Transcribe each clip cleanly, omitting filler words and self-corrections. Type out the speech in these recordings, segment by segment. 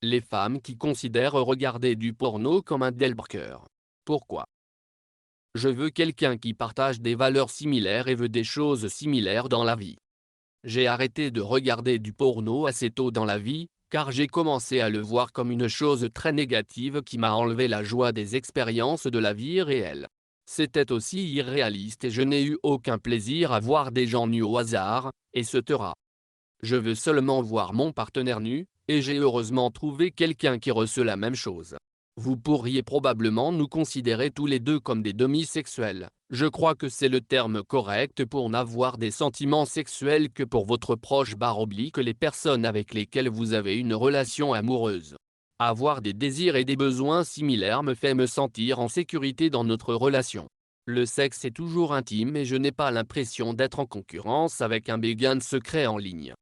Les femmes qui considèrent regarder du porno comme un deal breaker. Pourquoi? Je veux quelqu'un qui partage des valeurs similaires et veut des choses similaires dans la vie. J'ai arrêté de regarder du porno assez tôt dans la vie, car j'ai commencé à le voir comme une chose très négative qui m'a enlevé la joie des expériences de la vie réelle. C'était aussi irréaliste et je n'ai eu aucun plaisir à voir des gens nus au hasard, etc. Je veux seulement voir mon partenaire nu, et j'ai heureusement trouvé quelqu'un qui reçoit la même chose. Vous pourriez probablement nous considérer tous les deux comme des demi-sexuels. Je crois que c'est le terme correct pour n'avoir des sentiments sexuels que pour votre proche / les personnes avec lesquelles vous avez une relation amoureuse. Avoir des désirs et des besoins similaires me fait me sentir en sécurité dans notre relation. Le sexe est toujours intime et je n'ai pas l'impression d'être en concurrence avec un béguin secret en ligne.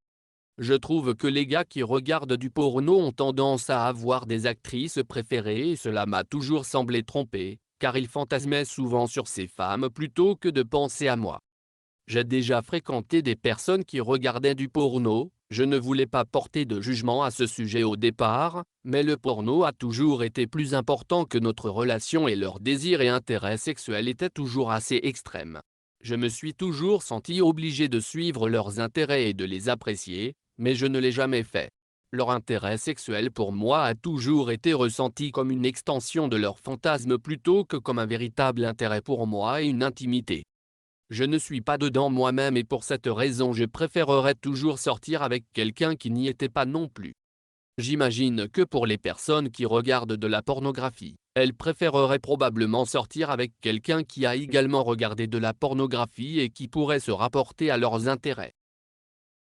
Je trouve que les gars qui regardent du porno ont tendance à avoir des actrices préférées et cela m'a toujours semblé trompé, car ils fantasmaient souvent sur ces femmes plutôt que de penser à moi. J'ai déjà fréquenté des personnes qui regardaient du porno, je ne voulais pas porter de jugement à ce sujet au départ, mais le porno a toujours été plus important que notre relation et leurs désirs et intérêts sexuels étaient toujours assez extrêmes. Je me suis toujours senti obligé de suivre leurs intérêts et de les apprécier, mais je ne l'ai jamais fait. Leur intérêt sexuel pour moi a toujours été ressenti comme une extension de leur fantasme plutôt que comme un véritable intérêt pour moi et une intimité. Je ne suis pas dedans moi-même et pour cette raison je préférerais toujours sortir avec quelqu'un qui n'y était pas non plus. J'imagine que pour les personnes qui regardent de la pornographie, elles préféreraient probablement sortir avec quelqu'un qui a également regardé de la pornographie et qui pourrait se rapporter à leurs intérêts.